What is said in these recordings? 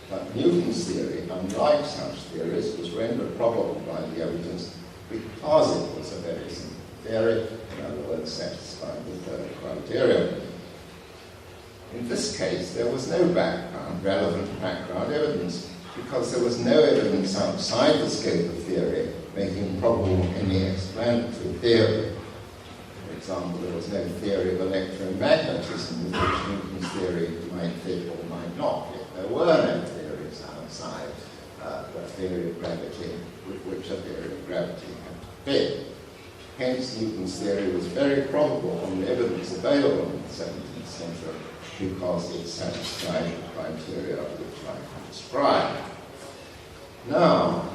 But Newton's theory, unlike such theories, was rendered probable by the evidence because it was a very simple theory, in other words, satisfying the third criterion. In this case, there was no relevant background evidence, because there was no evidence outside the scope of theory making probable any explanatory theory. For example, there was no theory of electromagnetism with which Newton's theory might fit or might not fit. There were no theories outside the theory of gravity with which a theory of gravity had to fit. Hence, Newton's theory was very probable on the evidence available in the 17th century because it satisfied the criteria which I have described. Now,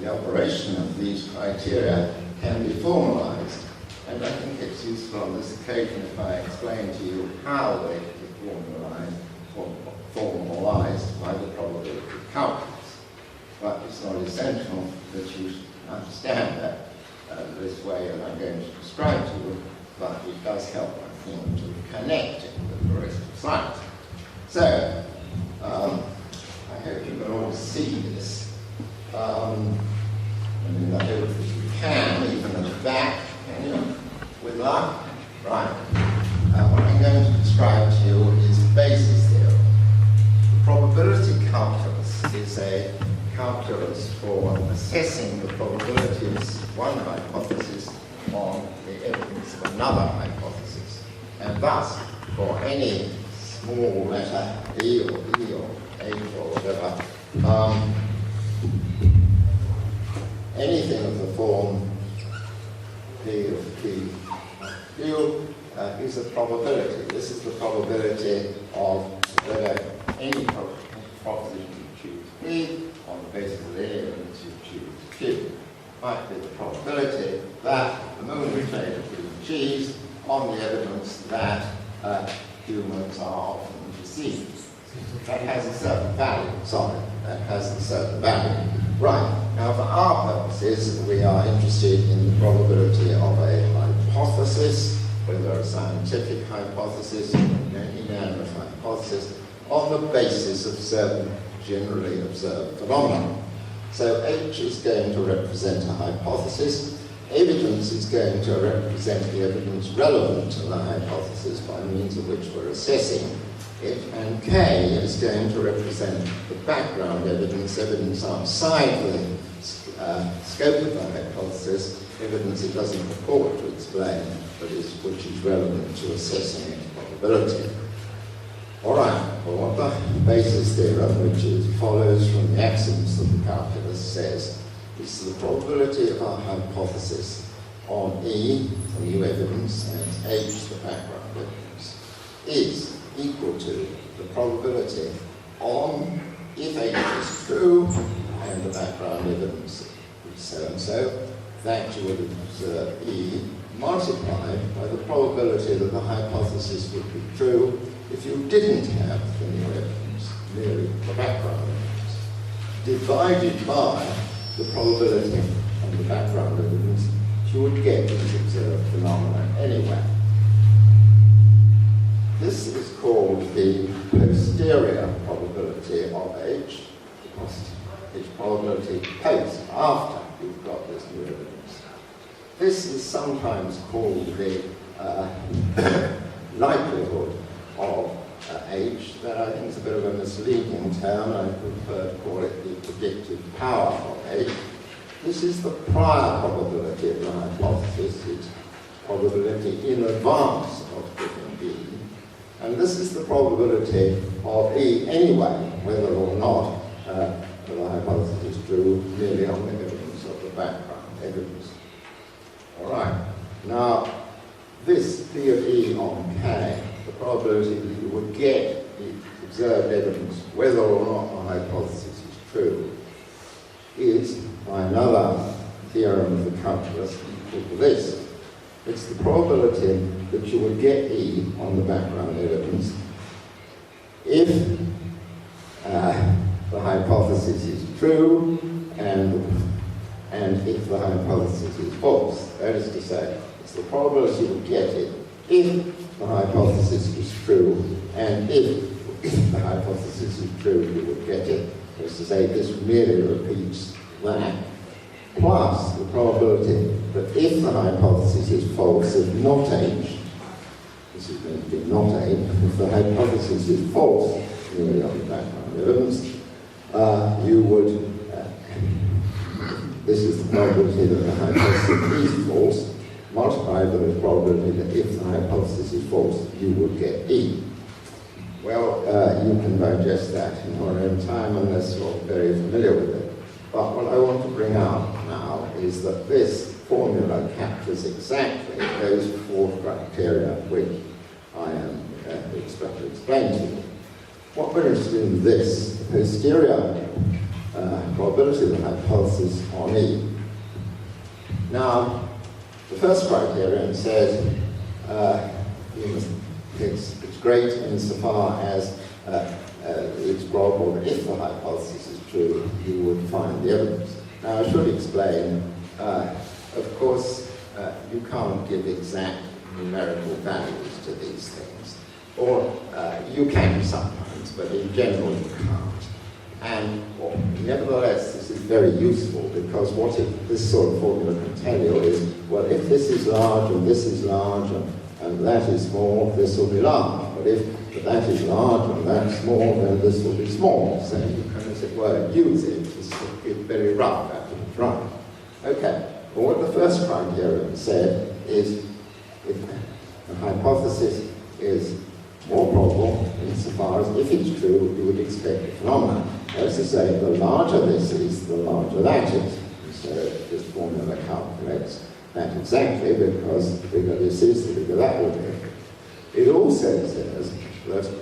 the operation of these criteria can be formalized, and I think it's useful on this occasion if I explain to you how they can be formalized by the probability calculus. But it's not essential that you understand that this way that I'm going to describe to you, but it does help, I think, to connect it with the rest of science. So, I hope you can all see this. I hope that you can, even at the back, can you? With luck? Right. What I'm going to describe to you is basis theorem. The probability calculus is a calculus for assessing the probabilities of one hypothesis on the evidence of another hypothesis. And thus, for any small letter, E or E or H or whatever, anything of the form P of P Q is a probability. This is the probability of whether any proposition you choose P on the basis of any evidence you choose Q. Might be the probability that the moon is made of blue cheese on the evidence that humans are often deceived. That has a certain value. Sorry, that has a certain value. Right. Now, for our purposes, we are interested in the probability of a hypothesis, whether a scientific hypothesis or an inanimate hypothesis, on the basis of certain generally observed phenomena. So H is going to represent a hypothesis. Evidence is going to represent the evidence relevant to the hypothesis by means of which we're assessing it, and K is going to represent the background evidence outside the scope of the hypothesis, evidence it doesn't purport to explain, but which is relevant to assessing its probability. All right, well, what the basis theorem, which follows from the axioms of the calculus, says is the probability of our hypothesis on E, the new evidence, and H, the background evidence, is equal to the probability on if H is true and the background evidence is so-and-so, that you would observe E multiplied by the probability that the hypothesis would be true if you didn't have the new evidence, merely the background evidence, divided by the probability on the background evidence you would get these observed phenomena anyway. This is called the posterior probability of H, because it's probability post, after you've got this new evidence. This is sometimes called the likelihood of H, that I think is a bit of a misleading term. I prefer to call it the predictive power of H. This is the prior probability of the hypothesis, its probability in advance of given B. And this is the probability of E anyway, whether or not the hypothesis is true, merely on the evidence of the background evidence. All right. Now, this P of E on K, the probability that you would get the observed evidence, whether or not the hypothesis is true, is, by another theorem of the calculus, equal to this. It's the probability that you would get E on the background evidence if the hypothesis is true and if the hypothesis is false. That is to say, it's the probability you would get it if the hypothesis is true and if if the hypothesis is true, you would get it. That is to say, this merely repeats that, plus the probability that if the hypothesis is false, if not H, this is going to be not H, if the hypothesis is false, merely on the background evidence, you would, this is the probability that the hypothesis is false, multiplied by the probability that if the hypothesis is false, you would get E. Well, you can digest that in your own time unless you're very familiar with it. But what I want to bring out now is that this formula captures exactly those four criteria which I am expected to explain to you. What we're interested in this, the posterior probability of the hypothesis on E. Now, the first criterion says it's great insofar as it's probable that if the hypothesis is true, you would find the evidence. Now, I should explain, of course, you can't give exact numerical values to these things. Or you can sometimes, but in general you can't. And nevertheless, this is very useful because what this sort of formula can tell you is, well, if this is large and this is large and that is small, this will be large. But if that is large and that's small, then this will be small. So you can, as it were, use it to get very rough at it. Right. Okay. Well, what the first criterion said is if the hypothesis is more probable insofar as if it's true, you would expect a phenomenon. That is to say, the larger this is, the larger that is. So this formula calculates that exactly because the bigger this is, the bigger that will be. It also says that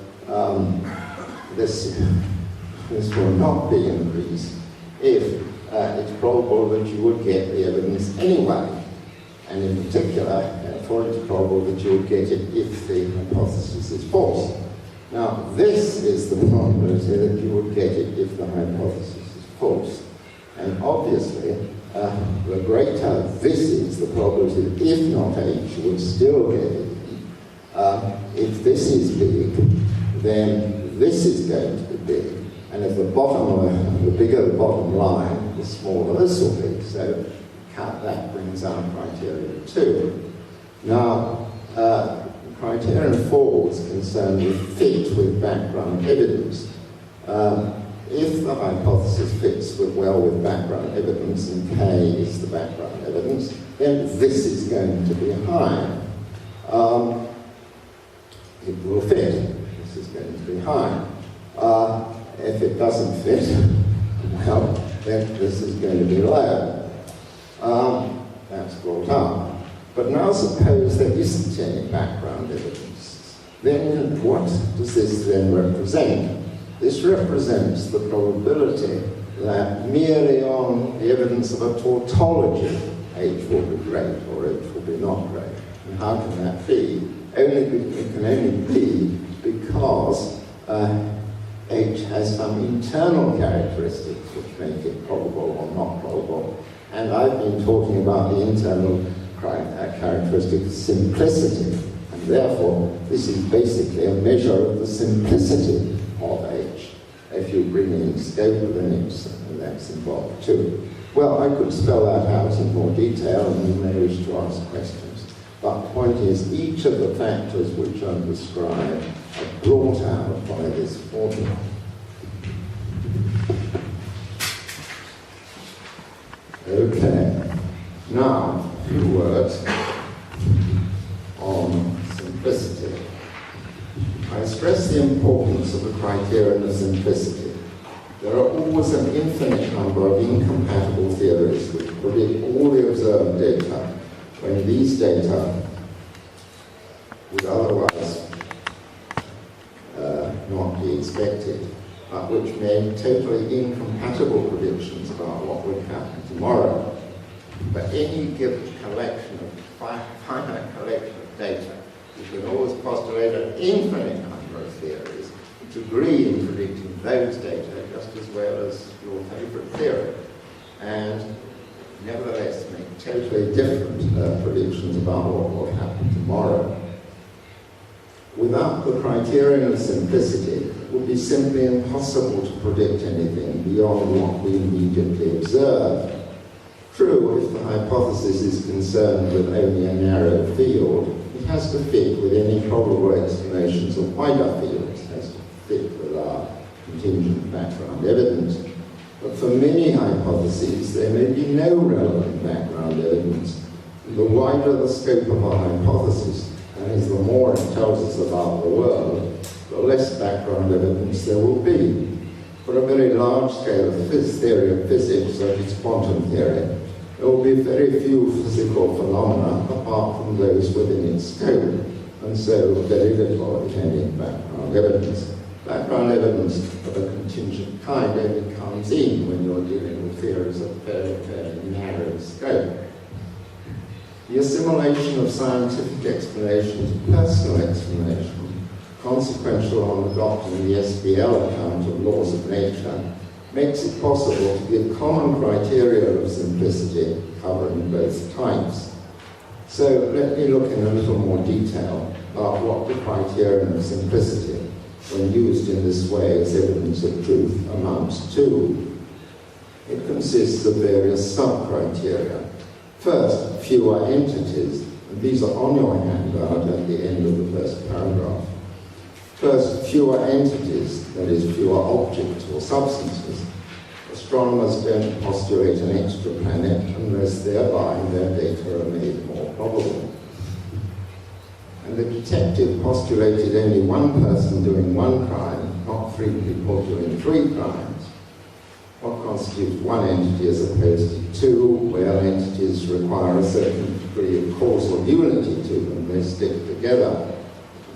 this will not be increased if it's probable that you would get the evidence anyway. And in particular, for it's probable that you would get it if the hypothesis is false. Now, this is the probability that you would get it if the hypothesis is false. And obviously, the greater this is, the probability that if not H, you would still get it. If this is big, then this is going to be big. And if the bottom, the bigger the bottom line, the smaller this will be. So that brings our criterion 2. Now, criterion 4 is concerned with fit with background evidence. If the hypothesis fits well with background evidence, and K is the background evidence, then this is going to be high. It will fit. This is going to be high. If it doesn't fit, well, then this is going to be low. That's brought up. But now suppose there isn't any background evidence. Then what does this then represent? This represents the probability that merely on the evidence of a tautology, H will be great or H will be not great. And how can that be? It can only be because H has some internal characteristics which make it probable or not probable. And I've been talking about the internal characteristic of simplicity. And therefore, this is basically a measure of the simplicity of H. If you bring in scope, then that's involved too. Well, I could spell that out in more detail, and you may wish to ask questions. But the point is, each of the factors which are described are brought out by this formula. Okay. Now, a few words on simplicity. I stress the importance of the criterion of simplicity. There are always an infinite number of incompatible theories which predict all the observed data when these data would otherwise not be expected, but which make totally incompatible predictions about what would happen tomorrow. But any given collection of finite collection of data, you can always postulate an infinite number of theories which agree in predicting those data just as well as your favorite theory, and nevertheless make totally different predictions about what will happen tomorrow. Without the criterion of simplicity, would be simply impossible to predict anything beyond what we immediately observe. True, if the hypothesis is concerned with only a narrow field, it has to fit with any probable explanations of wider fields. It has to fit with our contingent background evidence. But for many hypotheses, there may be no relevant background evidence. The wider the scope of a hypothesis, that is, the more it tells us about the world, the less background evidence there will be. For a very large scale of theory of physics, such as quantum theory, there will be very few physical phenomena apart from those within its scope, and so very little, if any, background evidence. Background evidence of a contingent kind only comes in when you're dealing with theories of very, very narrow scope. The assimilation of scientific explanation to personal explanation, consequential on adopting the SBL account of laws of nature, makes it possible to give common criteria of simplicity covering both types. So let me look in a little more detail about what the criterion of simplicity, when used in this way as evidence of truth, amounts to. It consists of various sub-criteria. First, fewer entities, and these are on your handout at the end of the first paragraph. First, fewer entities, that is, fewer objects or substances. Astronomers don't postulate an extra planet unless thereby their data are made more probable. And the detective postulated only one person doing one crime, not 3 people doing 3 crimes. What constitutes one entity as opposed to 2, where entities require a certain degree of causal unity to them, they stick together.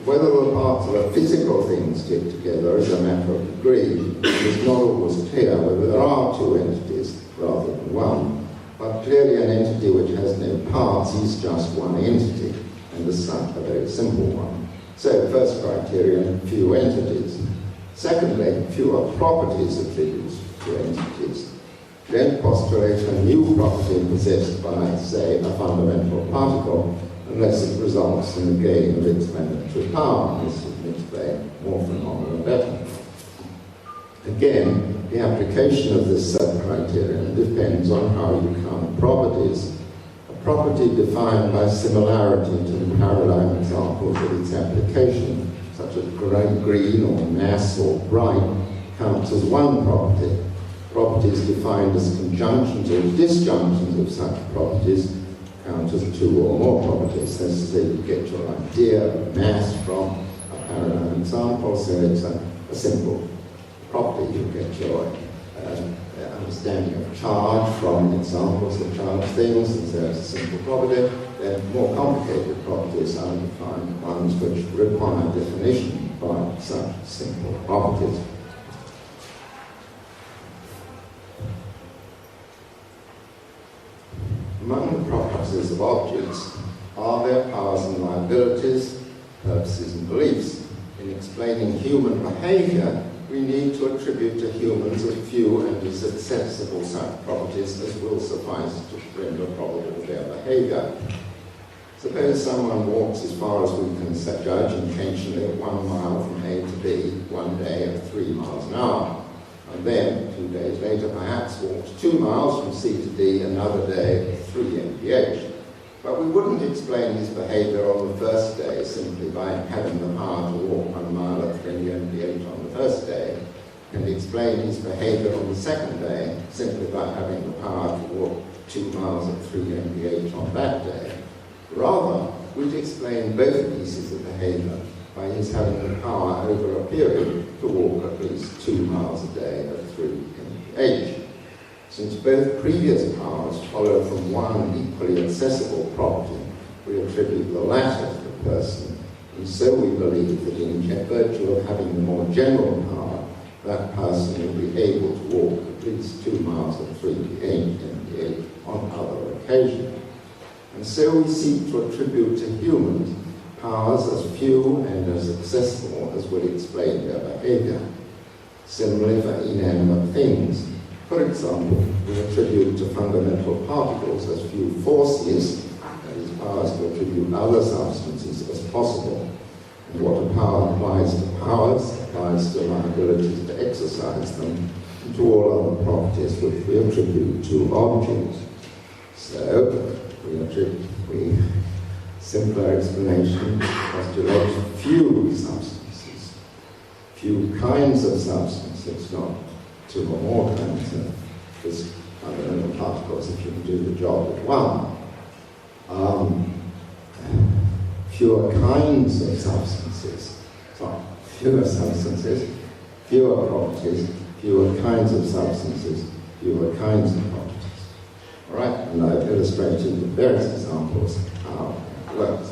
Whether the parts of a physical thing stick together is a matter of degree. It is not always clear whether there are 2 entities rather than one. But clearly an entity which has no parts is just one entity, and as such a very simple one. So first criterion, few entities. Secondly, fewer properties attributed to entities. Don't postulate a new property possessed by, say, a fundamental particle, unless it results in the gain of explanatory power. This would explain more phenomena better. Again, the application of this sub-criterion depends on how you count properties. A property defined by similarity to the paradigm examples of its application, such as green or mass or bright, counts as one property. Properties defined as conjunctions or disjunctions of such properties count as 2 or more properties. That's to say, you get your idea of mass from a paradigm example, so it's a simple property. You get your understanding of charge from examples of charged things, and so it's a simple property. Then more complicated properties are defined ones which require definition by such simple properties. Among the properties of objects are their powers and liabilities, purposes and beliefs. In explaining human behavior, we need to attribute to humans a few and as accessible such properties as will suffice to render probable their behavior. Suppose someone walks as far as we can judge intentionally 1 mile from A to B one day at 3 miles an hour, and then 2 days later perhaps walks 2 miles from C to D another day at 3 mph. But we wouldn't explain his behavior on the first day simply by having the power to walk 1 mile at 3 mph on the first day, and explain his behavior on the second day simply by having the power to walk 2 miles at 3 mph on that day. Rather, we'd explain both pieces of behavior by his having the power over a period to walk at least 2 miles a day at 3 mph. Since both previous powers follow from one equally accessible property, we attribute the latter to the person, and so we believe that in virtue of having the more general power, that person will be able to walk at least 2 miles at 3 mph on other occasions. And so we seek to attribute to humans powers as few and as accessible as would explain their behavior. Similarly for inanimate things. For example, we attribute to fundamental particles as few forces, that is, powers to attribute other substances as possible. And what a power applies to powers applies to our abilities to exercise them, and to all other properties which we attribute to objects. So, simpler explanation postulates few substances, few kinds of substances, not two or more kinds of just fundamental particles if you can do the job with one. Fewer kinds of substances, sorry, fewer substances, fewer properties, fewer kinds of substances, fewer kinds of properties. All right, and I've illustrated with various examples how it works.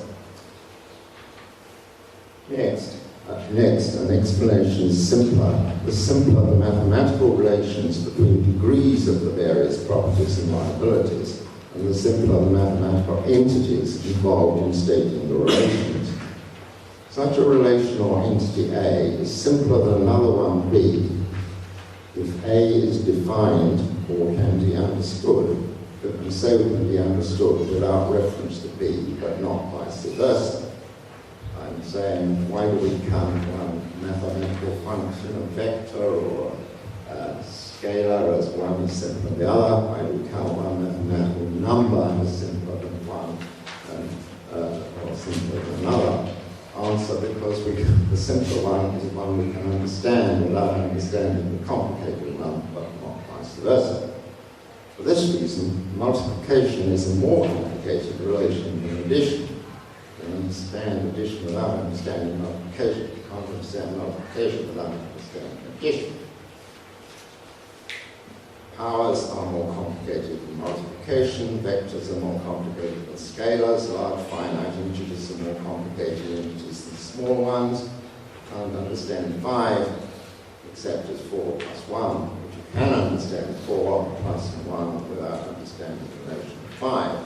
Next, an explanation is simpler. The simpler the mathematical relations between degrees of the various properties and liabilities, and the simpler the mathematical entities involved in stating the relations. Such a relation or entity A is simpler than another one B if A is defined or can be understood, and so can be understood without reference to B, but not vice versa. I'm saying, why do we count one mathematical function, a vector or a scalar as one is simpler than the other? Why do we count one mathematical number as simpler than one or simpler than another? Answer, because the simpler one is one we can understand without understanding the complicated one, but not vice versa. For this reason, multiplication is a more complicated relation than addition. You can understand addition without understanding multiplication. You can't understand multiplication without understanding addition. Powers are more complicated than multiplication, vectors are more complicated than scalars, large finite integers are more complicated integers than small ones. You can't understand 5 except as 4 plus 1, but you can understand 4 plus 1 without understanding the relation of 5.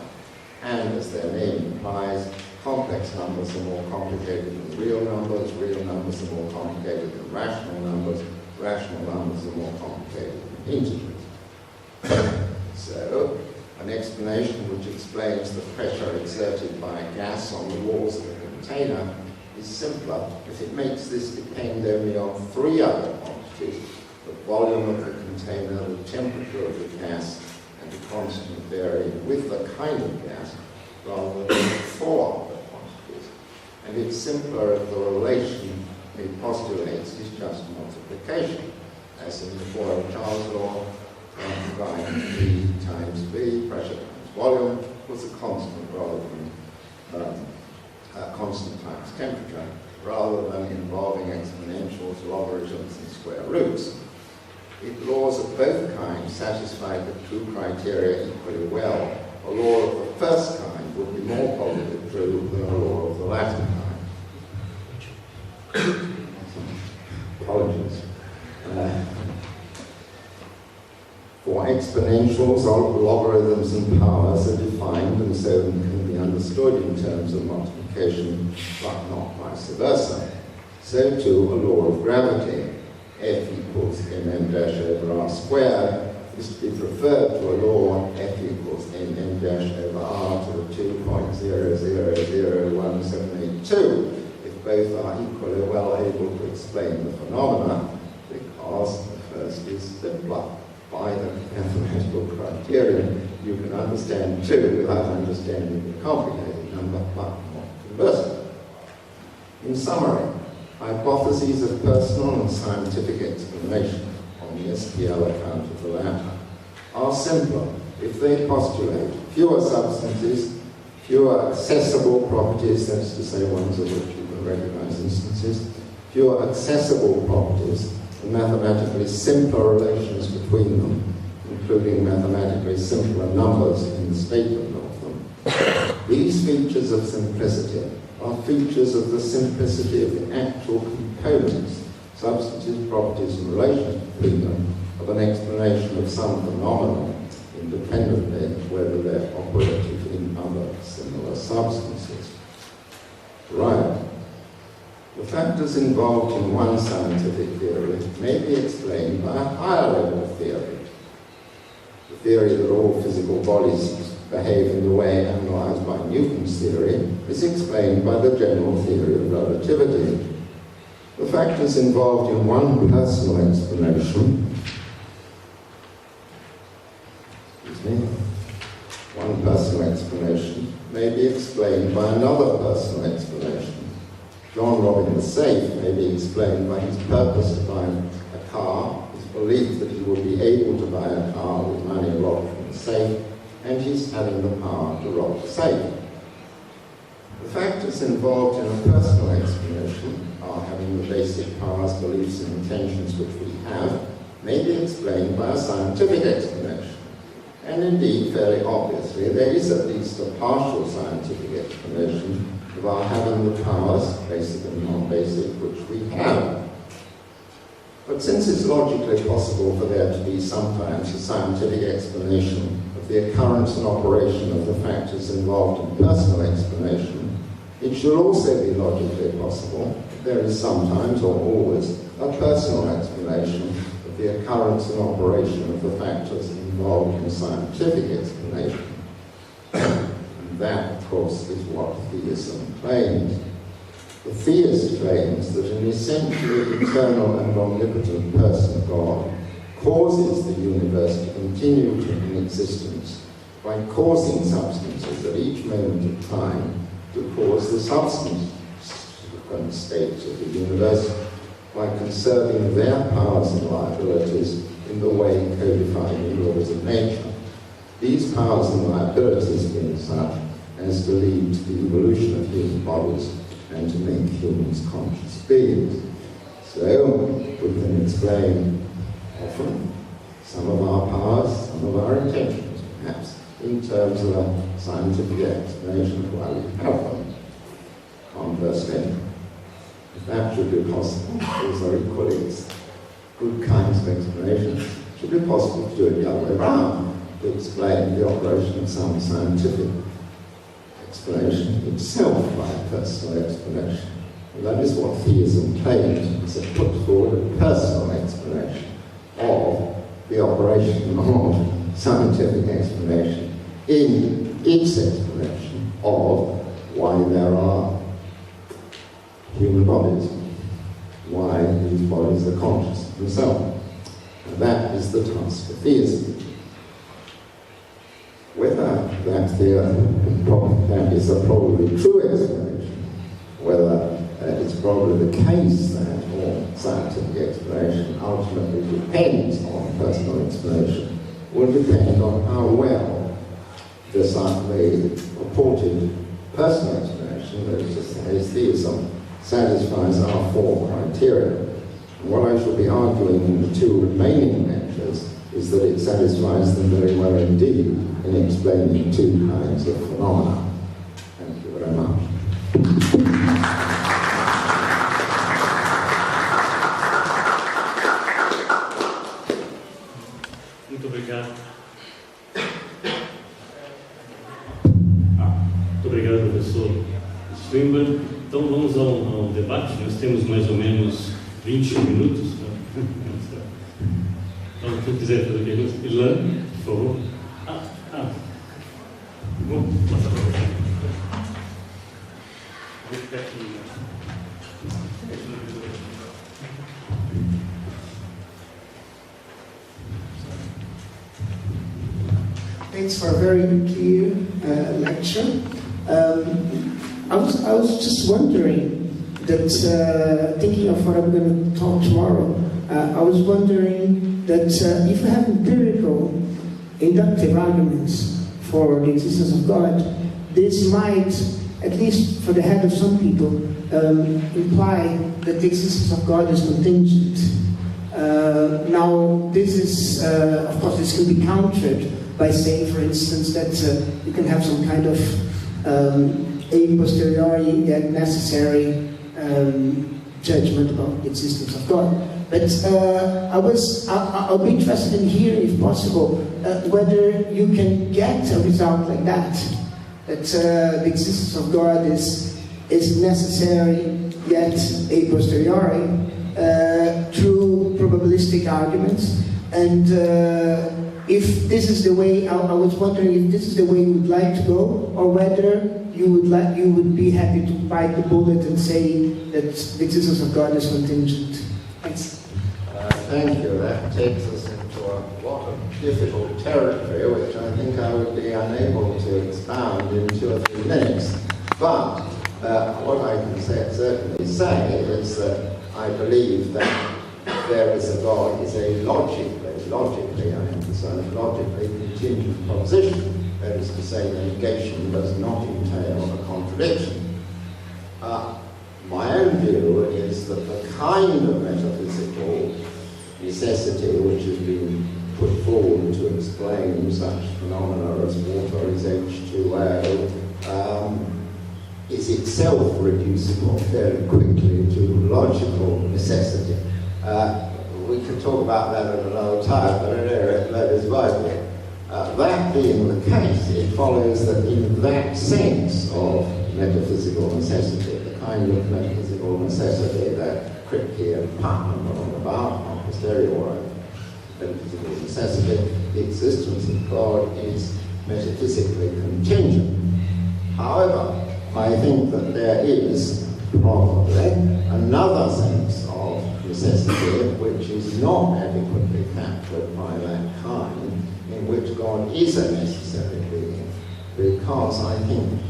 And as their name implies, complex numbers are more complicated than real numbers are more complicated than rational numbers are more complicated than integers. So, an explanation which explains the pressure exerted by gas on the walls of a container is simpler if it makes this depend only on 3 other quantities: the volume of the container, the temperature of the gas, and the constant varying with the kind of gas, rather than 4 other quantities. And it's simpler if the relation it postulates is just multiplication, as in the Boyle-Charles law. Combine P times V, pressure times volume, was a constant rather than constant times temperature, rather than involving exponentials, logarithms, and square roots. If laws of both kinds satisfied the two criteria equally well, a law of the first kind would be more probably true than a law of the latter kind. Apologies. For exponentials, logarithms and powers are defined and so can be understood in terms of multiplication, but not vice versa. So too, a law of gravity, F equals mn dash over r squared, is to be preferred to a law F equals mn dash over r to the 2.000178 if both are equally well able to explain the phenomena, because the first is simpler. By the mathematical criterion, you can understand 2 without understanding the complicated number, but not conversely. In summary, hypotheses of personal and scientific explanation on the SPL account of the latter are simpler if they postulate fewer substances, fewer accessible properties, that's to say ones of which you can recognize instances, fewer accessible properties, and mathematically simpler relations between them, including mathematically simpler numbers in the statement of them. These features of simplicity are features of the simplicity of the actual components, substances, properties, and relations between them, of an explanation of some phenomenon, independently of whether they're operative in other similar substances. Right. The factors involved in one scientific theory may be explained by a higher level theory. The theory that all physical bodies behave in the way analysed by Newton's theory is explained by the general theory of relativity. The factors involved in one personal explanation, one personal explanation may be explained by another personal explanation. John robbing the safe may be explained by his purpose to buy a car, his belief that he would be able to buy a car with money robbed from the safe, and his having the power to rob the safe. The factors involved in a personal explanation are having the basic powers, beliefs, and intentions which we have, may be explained by a scientific explanation. And indeed, fairly obviously, there is at least a partial scientific explanation of our having the powers, basic and non-basic, which we have. But since it's logically possible for there to be sometimes a scientific explanation of the occurrence and operation of the factors involved in personal explanation, it should also be logically possible that there is sometimes, or always, a personal explanation of the occurrence and operation of the factors involved in scientific explanation. And that, of course, is what theism claims. The theist claims that an essentially eternal and omnipotent person, God, causes the universe to continue in existence by causing substances at each moment of time to cause the subsequent states of the universe by conserving their powers and liabilities in the way codified in laws of nature. These powers and liabilities being such as to lead to the evolution of human bodies and to make humans conscious beings. So we can explain often some of our powers, some of our intentions, perhaps, in terms of a scientific explanation of why we have them. Conversely, if that should be possible, those are equally good kinds of explanations. It should be possible to do it the other way around, to explain the operation of some scientific explanation itself by a personal explanation. And that is what theism claims. It's a put forward a personal explanation of the operation of scientific explanation in its explanation of why there are human bodies, why these bodies are conscious, and so on. And that is the task of theism. Whether that is a probably true explanation, whether it's probably the case that all scientific explanation ultimately depends on personal explanation, will depend on how well the purported personal explanation, that is to say, theism, satisfies our four criteria. And what I shall be arguing in the two remaining lectures is that it satisfies them very well indeed in explaining two kinds of phenomena. Thank you very much. Muito obrigado. Muito obrigado, professor Swinburne. Então vamos ao debate. Nós temos mais ou menos 21 minutos. Né? Então, se quiser fazer perguntas, Ilan, por favor. Vou passar para você. Vou ficar aqui. Thanks for a very clear lecture. I was just wondering that, thinking of what I'm going to talk tomorrow, I was wondering that if we have empirical, inductive arguments for the existence of God, this might, at least for the head of some people, imply that the existence of God is contingent. Now, this is, of course, this can be countered by saying, for instance, that you can have some kind of a posteriori yet necessary judgment about the existence of God. But I'll be interested in hearing, if possible, whether you can get a result like that, that the existence of God is necessary yet a posteriori through probabilistic arguments, and if this is the way, I was wondering if this is the way you would like to go, or whether you would be happy to bite the bullet and say that the existence of God is contingent. Thanks. Thank you. That takes us into a lot of difficult territory, which I think I would be unable to expound in 2 or 3 minutes. But what I can certainly say is that I believe that there is a God is a logically, I emphasize, logically contingent proposition. That is to say, the negation does not entail a contradiction. My own view is that the kind of metaphysical necessity which has been put forward to explain such phenomena as water is H2O is itself reducible very quickly to logical necessity. We can talk about that at another time, but that is vital. That being the case, it follows that in that sense of metaphysical necessity, the kind of metaphysical necessity that Kripke and Putnam are on about, a posteriori metaphysical necessity, the existence of God is metaphysically contingent. However, I think that there is probably another sense of necessity which is not adequately captured by that kind, in which God is a necessary being, because I think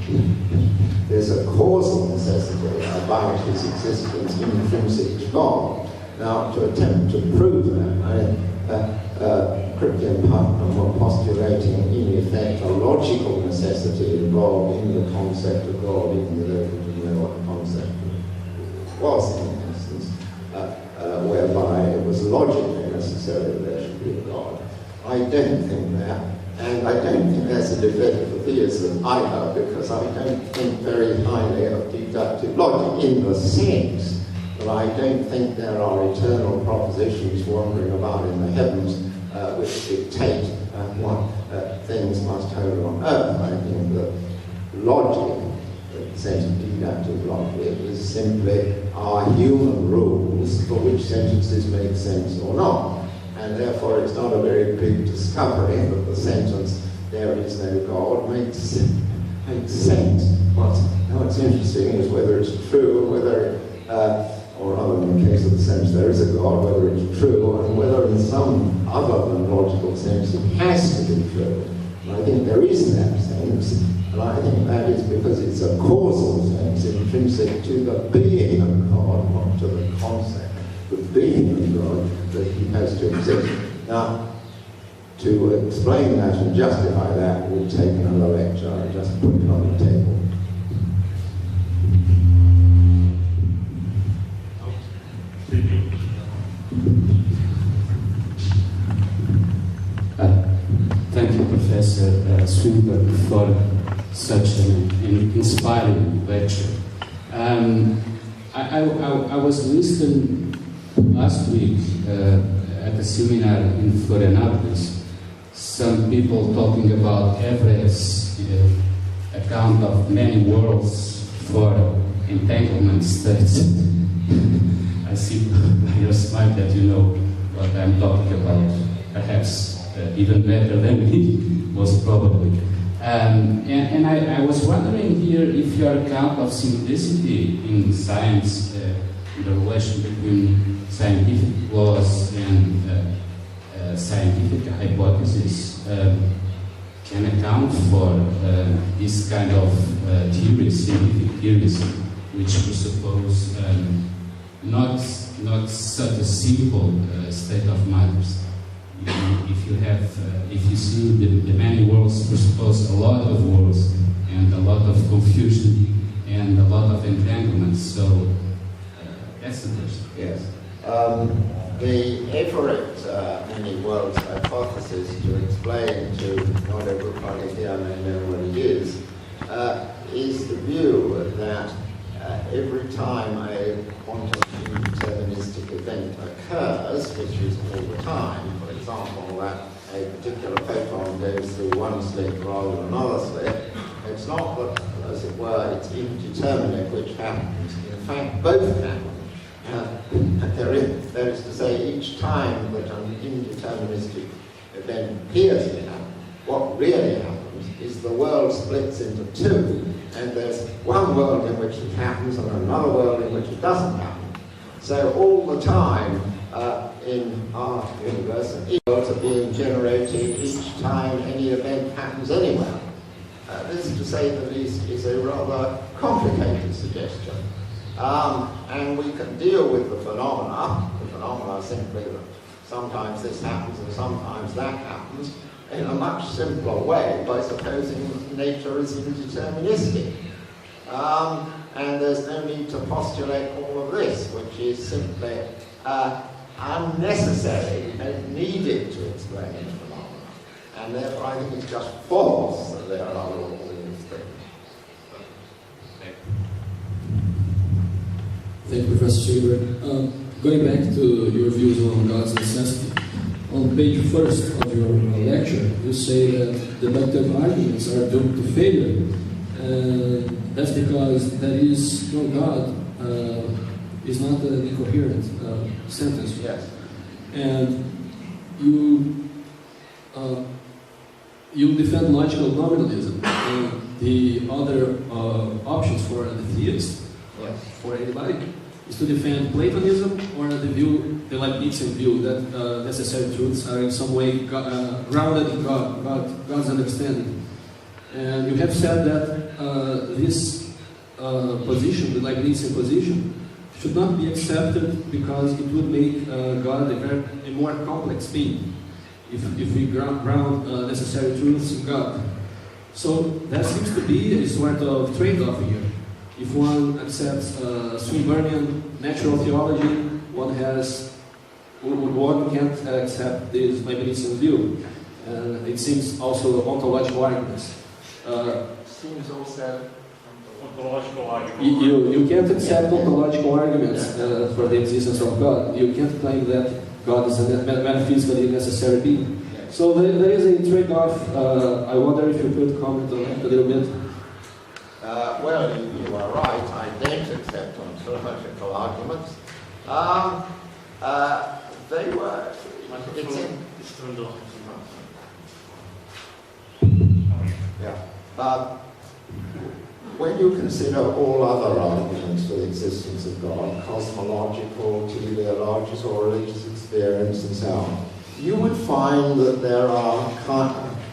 there's a causal necessity about his existence intrinsic to God. Now, to attempt to prove that, Kripke and Putnam were postulating, in effect, a logical necessity involved in the concept of God, even though they didn't know what the concept was in essence, whereby it was logically necessary that there should be a God. I don't think that, and I don't think that's a debate for theism either, because I don't think very highly of deductive logic in the sense that I don't think there are eternal propositions wandering about in the heavens which dictate what things must hold on earth. I think that logic, the sense of deductive logic, is simply our human rules for which sentences make sense or not. And therefore it's not a very big discovery that the sentence, there is no God, makes sense. What's interesting is whether it's true, whether or rather in the case of the sense there is a God, whether it's true, and whether in some other than logical sense it has to be true. And I think there is that sense, and I think that is because it's a causal sense intrinsic to the being of God, not to the concept, the being of God, that he has to exist. Now, to explain that and justify that would take another lecture. I just put it on the table. Thank you, Professor Swinburne, for such an inspiring lecture. I was listening last week at a seminar in Florianópolis, some people talking about Everett's account of many worlds for entanglement states. I see by your smile that you know what I'm talking about, perhaps even better than me, most probably. And I was wondering here if your account of simplicity in science, the relation between scientific laws and scientific hypotheses, can account for this kind of theories, scientific theories, which presuppose not such a simple state of matters. If you see the many worlds presuppose a lot of worlds and a lot of confusion and a lot of entanglements. So that's the question. Yes. The Everett many worlds hypothesis, to explain to not everybody here may know what it is the view that every time a quantum indeterministic event occurs, which is all the time, for example, that a particular photon goes through one slit rather than another slit, it's not that, as it were, it's indeterminate which happens. In fact, both happen. That is to say, each time that an indeterministic event appears to happen, what really happens is the world splits into two, and there's one world in which it happens and another world in which it doesn't happen. So all the time in our universe, worlds are being generated each time any event happens anywhere. This, to say the least, is a rather complicated suggestion. And we can deal with the phenomena. The phenomena are simply that sometimes this happens and sometimes that happens in a much simpler way by supposing nature is indeterministic. And there's no need to postulate all of this, which is simply unnecessary and needed to explain the phenomena. And therefore I think it's just false that there are all these things. Thank you, Professor Swinburne. Going back to your views on God's necessity, on page 1st of your lecture, you say that deductive arguments are doomed to failure. That's because there is no God is not an incoherent sentence. Yes. And you defend logical nominalism. And the other options for the theist, Yes. for anybody, is to defend Platonism or the Leibnizian view that necessary truths are in some way grounded in God's understanding. And you have said that this position, the Leibnizian position, should not be accepted because it would make God a more complex being if we ground necessary truths in God. So there seems to be a sort of trade-off here. If one accepts Swinburnian natural theology, one can't accept this Leibnizian view. It seems also ontological arguments. Seems also ontological arguments. You can't accept ontological arguments for the existence of God. You can't claim that God is a metaphysically necessary being. So there is a trade-off. I wonder if you could comment on that a little bit. Well, you are right. I don't accept ontological arguments. They were. It's in. Yeah. When you consider all other arguments for the existence of God, cosmological, teleological, religious experience, and so on, you would find that there are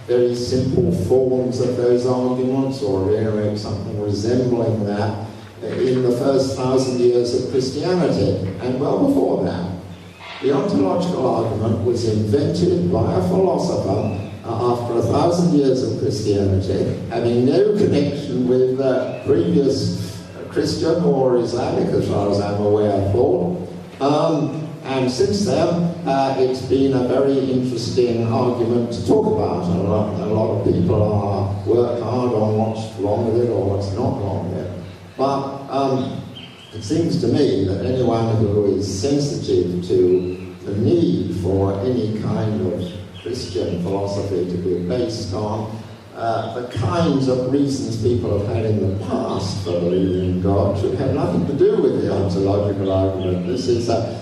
very simple forms of those arguments, or something resembling that, in the first 1,000 years of Christianity, and well before that. The ontological argument was invented by a philosopher after 1,000 years of Christianity, having no connection with previous Christian or Islamic, as far as I'm aware, thought. And since then, it's been a very interesting argument to talk about. A lot of people work hard on what's wrong with it or what's not wrong with it. But it seems to me that anyone who is sensitive to the need for any kind of Christian philosophy to be based on the kinds of reasons people have had in the past for believing in God should have nothing to do with the ontological argument. This is a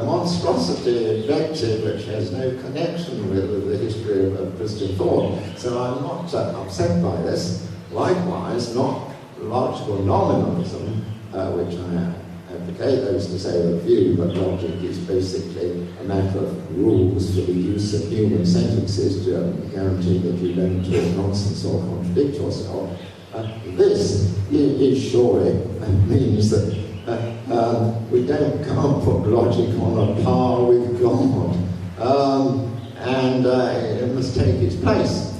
monstrosity invented which has no connection with the history of Christian thought. So I'm not upset by this. Likewise, not logical nominalism, which I advocate, that is to say the view that logic is basically a matter of rules for the use of human sentences to guarantee that you don't talk nonsense or contradict yourself. This is surely means that we can't put logic on a par with God, and it must take its place.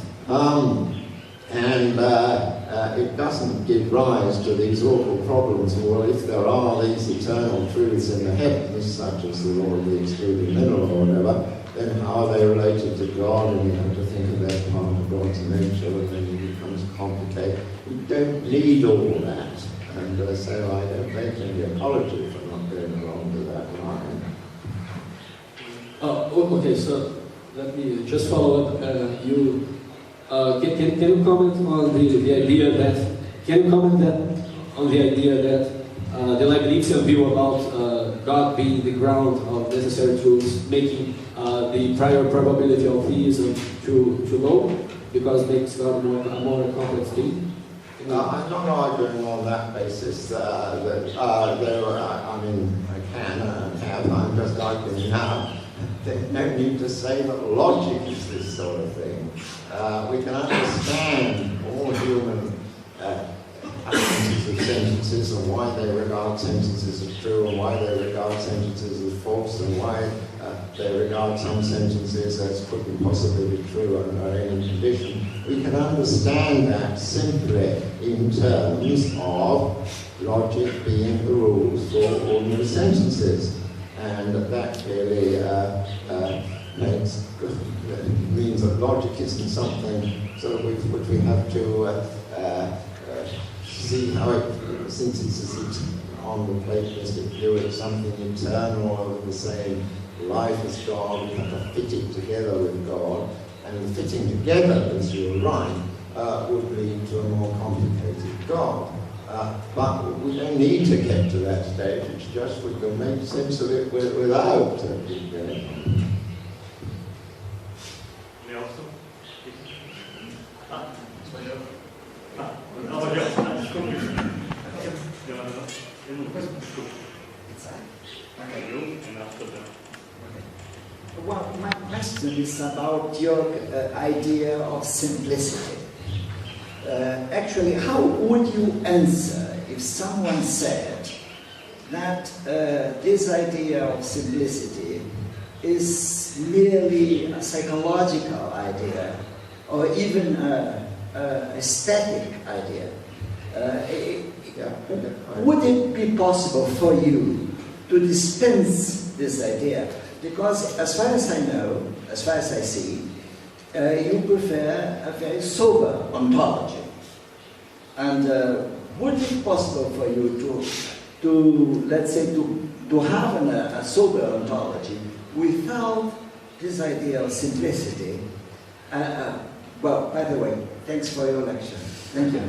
It doesn't give rise to these awful problems. Well, if there are these eternal truths in the heavens, such as the law of the excluded mineral or whatever, then how are they related to God? And you have to think of that part of God's nature, and then it becomes complicated. We don't need all that. And so I don't make any apology for not going along with that line. Okay, so let me just follow up. Can you comment on the idea that? Can you comment on the idea that the Leibnizian view about God being the ground of necessary truths, making the prior probability of theism too low, because it makes God a more complex thing? I'm not arguing on that basis. I can and have. I'm just arguing now. There's no need to say that logic is this sort of thing. We can understand all human actions of sentences and why they regard sentences as true and why they regard sentences as false and why they regard some sentences as couldn't possibly be true under any condition. We can understand that simply in terms of logic being the rules for ordinary sentences. And that clearly means that logic isn't something sort of which we have to see how it, since it's on the Platonistic view, it's something internal of the same life as God. We have to fit it together with God, and fitting together, as you're right, would lead to a more complicated God. But we don't need to get to that stage. It's just we can make sense of it without it going on. Nelson? Well, my question is about your idea of simplicity. Actually, how would you answer if someone said that this idea of simplicity is merely a psychological idea or even an aesthetic idea? Would it be possible for you to dispense this idea? Because as far as I know, as far as I see, you prefer a very sober ontology. And would it be possible for you to let's say, to have a sober ontology without this idea of simplicity? Well, by the way, thanks for your lecture. Thank you.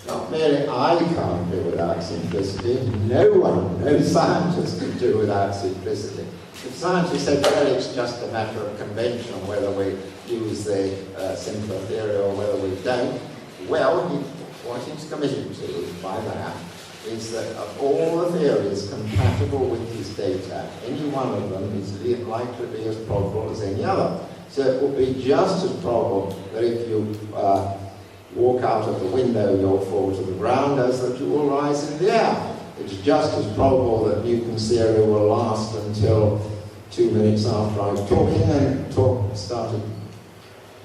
Not merely I can't do without simplicity, no scientist can do without simplicity. If scientists said, well, it's just a matter of convention whether we use the simpler theory or whether we don't, well, what he's committed to by that is that of all the theories compatible with his data, any one of them is likely to be as probable as any other. So it will be just as probable that if you walk out of the window, you'll fall to the ground, as that you will rise in the air. It's just as probable that Newton's theory will last until 2 minutes after I was talking, and talk started,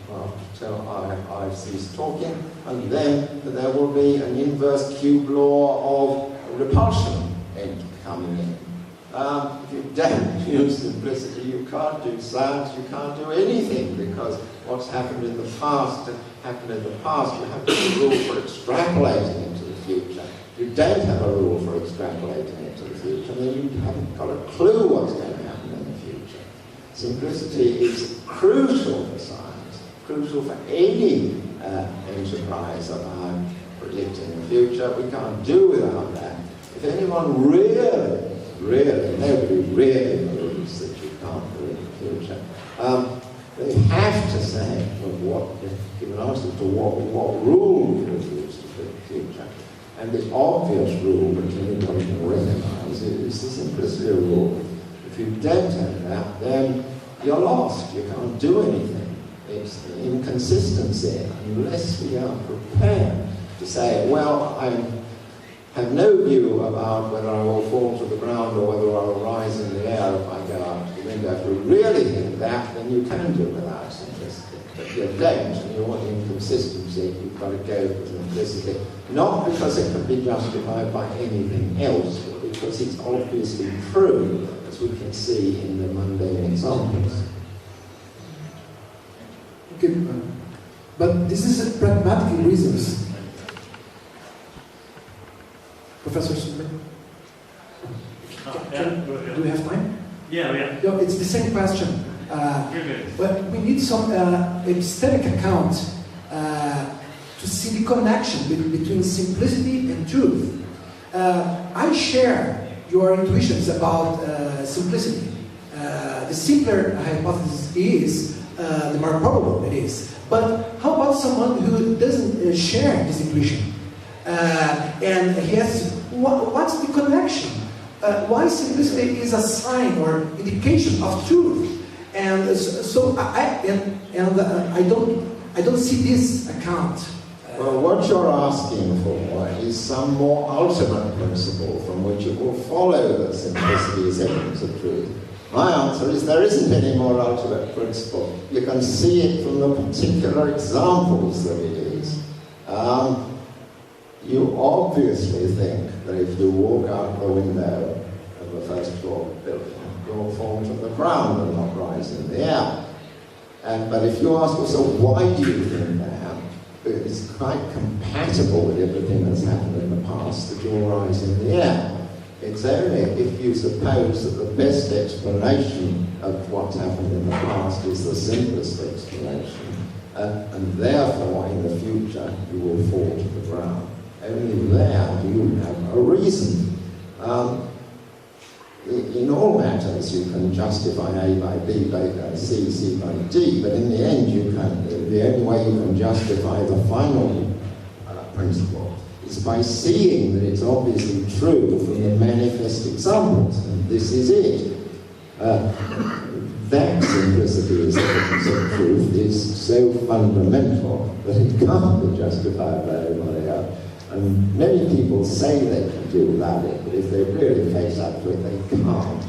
well, till I ceased talking, and then there will be an inverse cube law of repulsion coming in. If you don't use simplicity, you can't do science, you can't do anything, because what's happened in the past happened in the past. You have a rule for extrapolating into the future. You don't have a rule for extrapolating into the future, then you haven't got a clue what's going to happen in the future. Simplicity is crucial for science, crucial for any enterprise about predicting the future. We can't do without that. If anyone really, nobody really believes that you can't predict the future, they have to say, well, give an answer to what rule you use to predict the future. And the obvious rule which anybody can recognize is the simplicity rule. If you don't have that, then you're lost. You can't do anything. It's the inconsistency, unless we are prepared to say, well, I have no view about whether I will fall to the ground or whether I will rise in the air if I go out the window. If you really think that, then you can do without simplicity. But if you don't, and you want inconsistency, you've got to go for simplicity. Not because it can be justified by anything else, but because it's obviously true, as we can see in the mundane examples. Okay, but this is a pragmatic reasons. Professor Swinburne? Do we have time? Yeah. No, it's the same question. But we need some epistemic account to see the connection between simplicity and truth. I share your intuitions about simplicity. the simpler a hypothesis is, the more probable it is. But how about someone who doesn't share this intuition? And he has, what's the connection? Why simplicity is a sign or indication of truth? And so I don't see this account. Well, what you're asking for is some more ultimate principle from which it will follow that simplicity is evidence of truth. My answer is there isn't any more ultimate principle. You can see it from the particular examples that it is. You obviously think that if you walk out the window of the first floor building, you'll fall to the ground and not rise in the air. But if you ask yourself, why do you think that? It's quite compatible with everything that's happened in the past that you'll rise in the air. It's only if you suppose that the best explanation of what's happened in the past is the simplest explanation, and therefore in the future you will fall to the ground. Only there do you have a reason. In all matters you can justify A by B, B by C, C by D, but in the end the only way you can justify the final principle is by seeing that it's obviously true from the manifest examples, and this is it. That simplicity as evidence of truth is so fundamental that it can't be justified by anybody else. And many people say they can do without it, but if they really face up to it, they can't.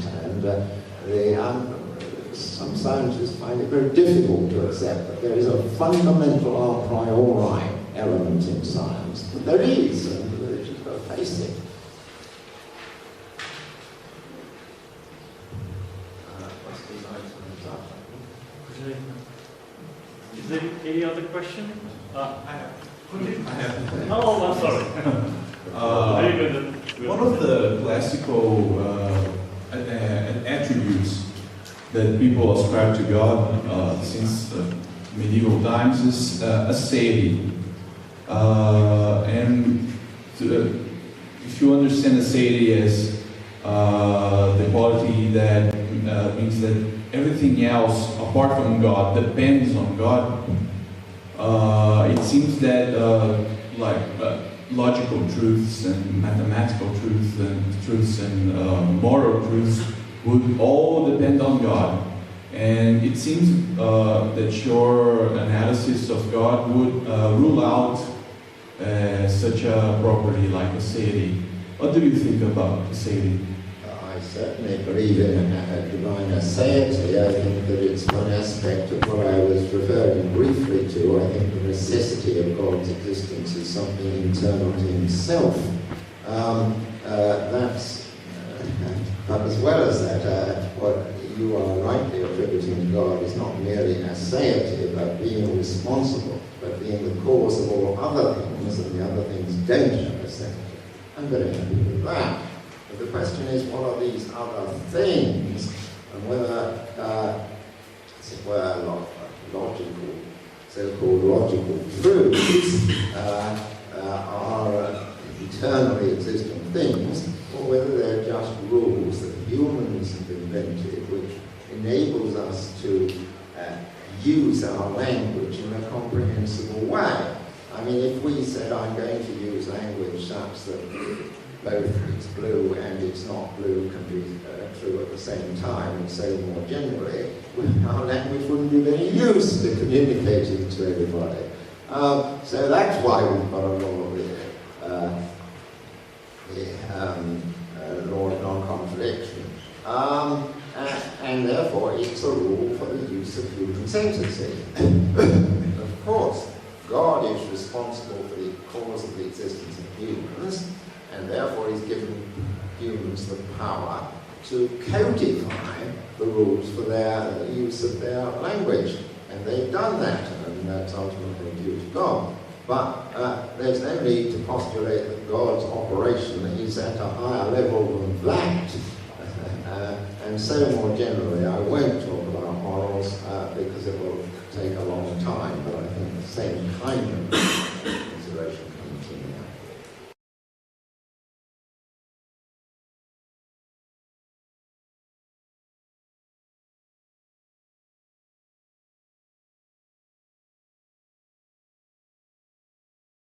And some scientists find it very difficult to accept that there is a fundamental a priori element in science. But there is, and they just got to face it. Is there any other question? I have. Oh, I'm sorry. Very good. One of the classical attributes that people ascribe to God since medieval times is aseity. And if you understand aseity as the quality that means that everything else apart from God depends on God, it seems that logical truths and mathematical truths and moral truths would all depend on God. And it seems that your analysis of God would rule out such a property like aseity. What do you think about aseity? I certainly believe in a divine aseity. I think that it's one aspect of what I was referring briefly to. I think the necessity of God's existence is something internal to himself. But as well as that, what you are rightly attributing to God is not merely aseity, but being responsible, but being the cause of all other things, and the other things don't have aseity. I'm very happy with that. But the question is, what are these other things, and whether, as it were, logical, so-called logical truths are eternally existing things, or whether they're just rules that humans have invented, which enables us to use our language in a comprehensible way. I mean, if we said, I'm going to use language such that both it's blue and it's not blue can be true at the same time, and so more generally, our language wouldn't be of any use to communicating to everybody. So that's why we've got a law of the law of non-contradiction. And therefore it's a rule for the use of human sentences. Of course, God is responsible for the cause of the existence of humans, and therefore he's given humans the power to codify the rules for their use of their language. And they've done that, and that's ultimately due to God. But there's no need to postulate that God's operation is at a higher level than that. And so more generally, I won't talk about morals because it will take a long time, but I think the same kind of consideration